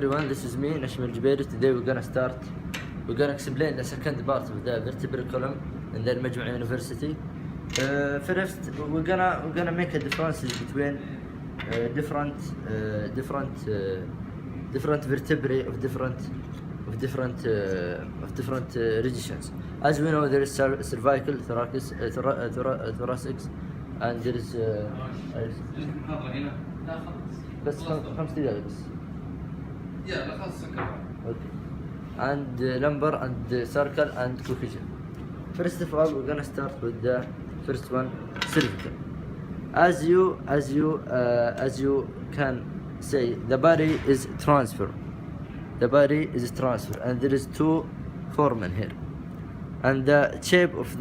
everyone, this is me, Nashmי الجبيري. Today we're gonna explain the second part of the vertebral column in the المجمع University. First, we're gonna make a differences between different vertebrae of different regions. As we know, there is cervical, thoracic, and there is بس 5 دقائق بس. لا خلاص سكر. Okay. And lumbar and circle and cohesion. First of all, we're gonna start with the first one, cervical. As you can say, the body is transfer. The body is transfer, and there is two foramen here. And the shape of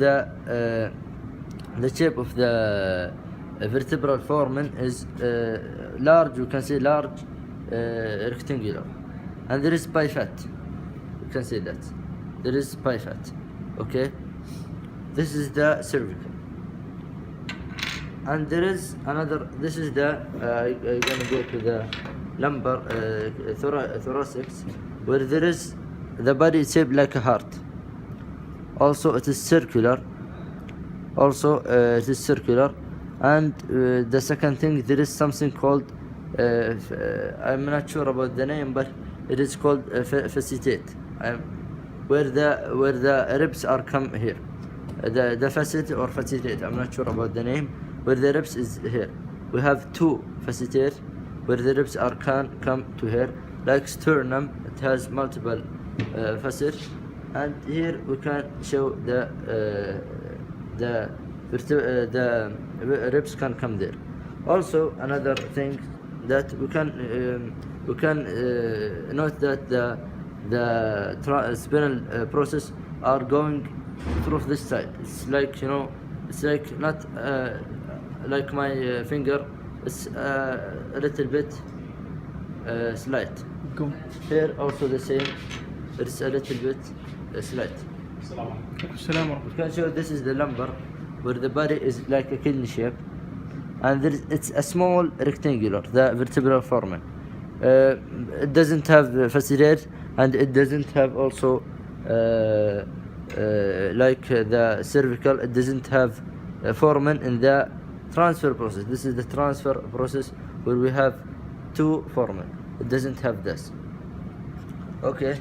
the vertebral foramen is large. You can say large, rectangular, and there is pivot. You can say that there is pivot. Okay, this is the cervical, and there is another. This is the I'm gonna go to the lumbar, thoracic, where there is the body is shaped like a heart. Also, it is circular. And the second thing, there is something called I'm not sure about the name, but it is called facet. Where the ribs are come here, the facet or facet, I'm not sure about the name. Where the ribs is here, we have two facets where the ribs are come to here. Like sternum, it has multiple facets, and here we can show the ribs can come there. Also, another thing that we can note that the spinal process are going through this side. It's like, you know, it's like not like my finger. It's a little bit slight. Here also the same. It's a little bit slight. We can show this is the lumbar, where the body is like a kidney shape, and it's a small rectangular, the vertebral foramen. It doesn't have facet, and it doesn't have also like the cervical. It doesn't have a foramen in the transfer process. This is the transfer process where we have two foramen. It doesn't have this. Okay.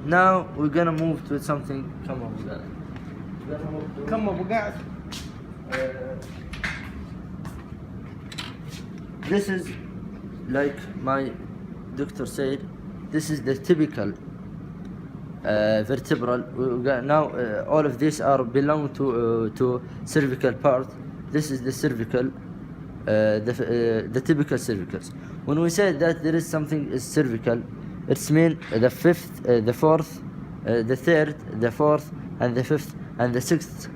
Now we're gonna move to something. Come on, guys. This is like my doctor said. This is the typical vertebral. Now all of these are belong to cervical part. This is the cervical, the typical cervicals. When we say that there is something is cervical, it's mean the fifth, the fourth, the third, the fourth, and the fifth, and the sixth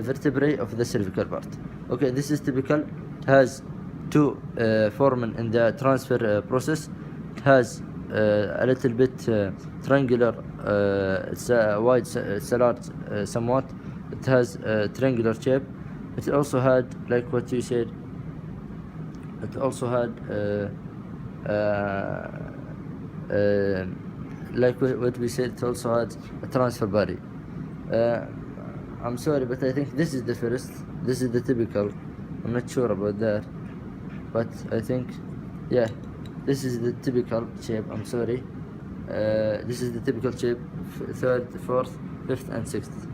vertebrae of the cervical part. Okay, this is typical. It has two foramen in the transfer process. It has a little bit triangular. It's wide, it's a large, somewhat. It has a triangular shape. It also had, like what you said, it also had like what we said, it also had a transfer body. I'm sorry, but I think this is the first. This is the typical. I'm not sure about that, but I think, yeah, this is the typical shape. I'm sorry. This is the typical shape, third, fourth, fifth, and sixth.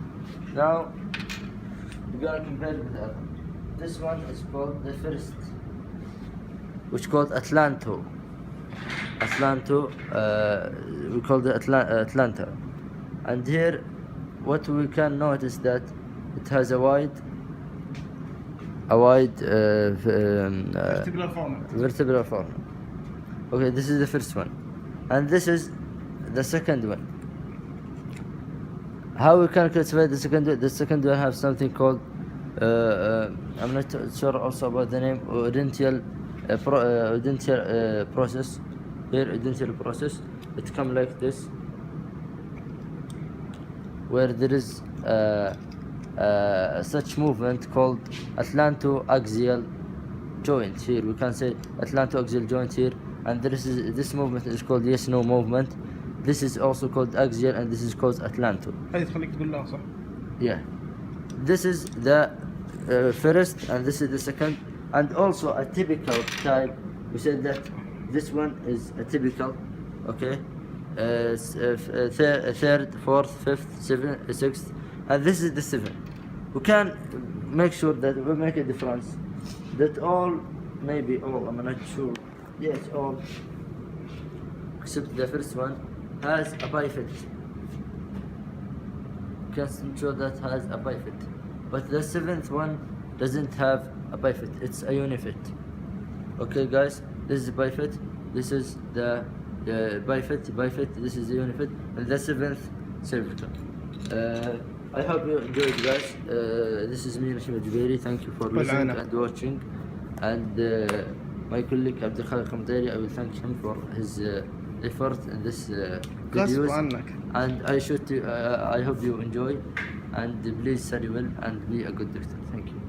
Now we're gonna compare with the other. This one is called the first, which called Atlanto. We call it Atlanta. And here, what we can notice that it has a wide vertebral foramen. Okay, this is the first one, and this is the second one. How we can classify the second one? The second one has something called I'm not sure also about the name. Odential process. Here, odential process. It comes like this, where there is such movement called atlantoaxial joint here. We can say atlantoaxial joint here, and this movement is called yes/no movement. This is also called axial, and this is called atlanto. هذه تخليك تقول لا صح؟ Yeah, this is the first, and this is the second, and also a typical type. We said that this one is a typical, okay. Third, fourth, fifth, seventh, sixth, and this is the seventh. We can make sure that we make a difference. That all, maybe all, I'm not sure. Yes, all, except the first one has a bifid. Can show that has a bifid, but the seventh one doesn't have a bifid. It's a unifid. Okay, guys, this is bifid. This is the bifid. This is the unifid, and the seventh cervical. I hope you enjoyed, guys. This is me, Nashmي الجبيري. Thank you for listening and watching. And my colleague المطيري, I will thank him for his effort in this videos. And I hope you enjoy, and please study well and be a good doctor. Thank you.